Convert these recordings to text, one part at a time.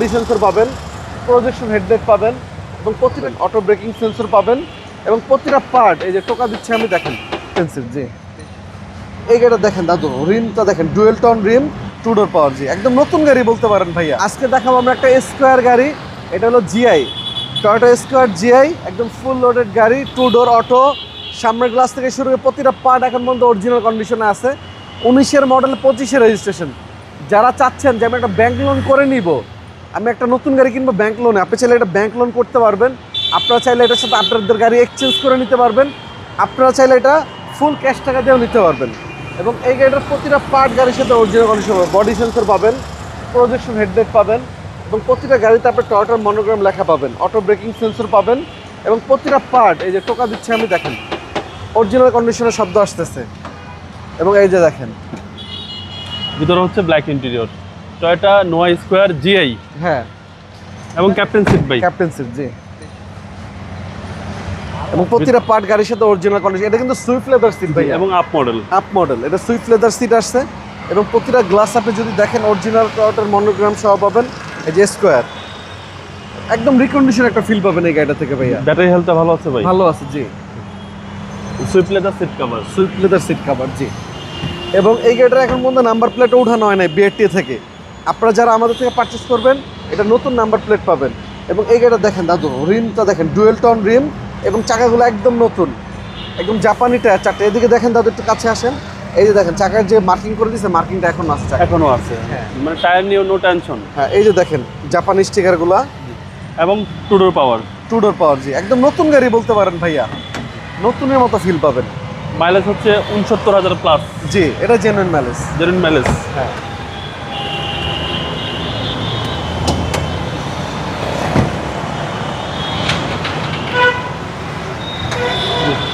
Body sensor পাবেন, projection headlight পাবেন এবং প্রতিটা অটো ব্রেকিং সেন্সর পাবেন এবং প্রতিটা পার্ট এই যে টোকা দিচ্ছে আমি দেখেন সেন্সর জি। এই গাড়িটা দেখেন দাদু, রিমটা দেখেন ডুয়েল টোন রিম, টু ডোর পাওয়ার জি, একদম নতুন গাড়ি বলতে পারেন ভাইয়া। আজকে দেখাবো আমরা একটা স্কোয়ার গাড়ি, এটা হলো জিআই, টয়োটা স্কোয়ার জিআই, একদম ফুল লোডেড গাড়ি, টু ডোর অটো, সামনের গ্লাস থেকে শুরু করে প্রতিটা পার্ট এখন পর্যন্ত অরিজিনাল কন্ডিশনে আছে। 19-এর মডেল, 25-এর রেজিস্ট্রেশন। যারা চাচ্ছেন যে আমি একটা ব্যাংক লোন করে নিব, আমি একটা নতুন গাড়ি কিনবো ব্যাংক লোনে, আপনি চাইলে এটা ব্যাংক লোন করতে পারবেন। আপনারা চাইলে এটার সাথে আপনাদের গাড়ি এক্সচেঞ্জ করে নিতে পারবেন। আপনারা চাইলে এটা ফুল ক্যাশ টাকা দিয়েও নিতে পারবেন। এবং এই গাড়িটার প্রতিটা পার্ট গাড়ির সাথে অরিজিনাল কন্ডিশন পাবেন, বডি সেন্সর পাবেন, প্রজেকশন হেডলাইট পাবেন এবং প্রতিটা গাড়িতে আপনার টয়োটার মনোগ্রাম লেখা পাবেন, অটো ব্রেকিং সেন্সর পাবেন এবং প্রতিটা পার্ট এই যে টোকা দিচ্ছে আমি দেখেন অরিজিনাল কন্ডিশনের শব্দ আসতেছে। এবং এই যে দেখেন ভিতরে হচ্ছে ব্ল্যাক ইন্টেরিয়র, টয়োটা নোয়া স্কোয়ার জিআই, হ্যাঁ, এবং ক্যাপ্টেন সিট ভাই, ক্যাপ্টেন সিট জি। এবং প্রতিটা পার্ট গাড়ির সাথে অরিজিনাল কন্ডিশন। এটা কিন্তু সুইফট লেদার সিট ভাই এবং আপ মডেল, আপ মডেল, এটা সুইফট লেদার সিট আসছে এবং প্রতিটা গ্লাস আপনি যদি দেখেন অরিজিনাল টয়োটার মনোগ্রাম সহ পাবেন। এই যে স্কোয়ার, একদম রিকন্ডিশন একটা ফিল পাবেন এই গাড়িটা থেকে ভাইয়া। ব্যাটারি হেলথটা ভালো আছে ভাই, ভালো আছে জি। Swift leather seat cover, Swift leather seat cover জি। এবং এই গাড়িটার এখন পর্যন্ত নাম্বার প্লেটও উঠানো হয় নাই বিআরটি থেকে। আপনারা যারা আমাদের থেকে পারচেস করবেন এটা নতুন নাম্বার প্লেট পাবেন। এবং এই গাড়িটা দেখেন দাদু, রিমটা দেখেন ডুয়েল টোন রিম এবং চাকাগুলো একদম নতুন, একদম জাপানি টায়ার চারটে। এদিকে দেখেন দাদু, একটু কাছে আসেন, এই যে দেখেন চাকার যে মার্কিং করে দিয়েছে, মার্কিংটা এখন আছে, এখনো আছে, হ্যাঁ। মানে টায়ার নিয়েও নো টেনশন। হ্যাঁ, এই যে দেখেন জাপানি স্টিকারগুলো এবং টু ডোর পাওয়ার, টু ডোর পাওয়ার জি, একদম নতুন গাড়ি বলতে পারেন ভাইয়া, নতুনের মতো ফিল পাবেন। মাইলেজ হচ্ছে 69,000 প্লাস জি, এটা জেনুইন মাইলেজ। Genuine mileage. হ্যাঁ,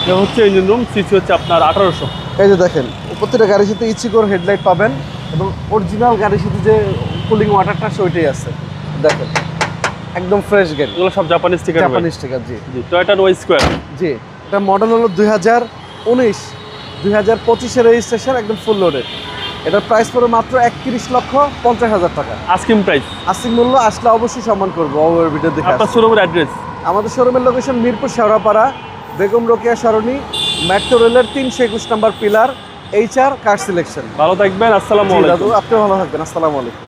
এটা হচ্ছে ইঞ্জিন রুম, সিসি হচ্ছে আপনার 1800। এই যে দেখেন প্রত্যেকটা গাড়ির সাথে ইচিকোর হেডলাইট পাবেন এবং অরিজিনাল গাড়ির সাথে যে কুলিং ওয়াটারটা ওইটাই আছে দেখেন, একদম ফ্রেশ গাড়ি। এগুলো সব জাপানি স্টিকার, জাপানি স্টিকার জি। টয়োটা নোয়া স্কোয়ার জি, এটা মডেল হলো 2019, 2025-এর রেজিস্ট্রেশন, একদম ফুল লোডেড। এটার প্রাইস পড়বে মাত্র 31,50,000 টাকা আস্কিং প্রাইস। আস্তিক মূল্য। আসলে অবশ্যই সম্মান করবো ওভার ভিডিও দেখে। আপনার শোরুমের অ্যাড্রেস? আমাদের শোরুমের লোকেশন মিরপুর শেওড়াপাড়া, বেগম রোকেয়া সরণি, মেট্রো রেলের 321 নম্বর পিলার, HR কার সিলেকশন। ভালো থাকবেন, আসসালামু আলাইকুম। আপনি ভালো থাকবেন, আসসালামু আলাইকুম।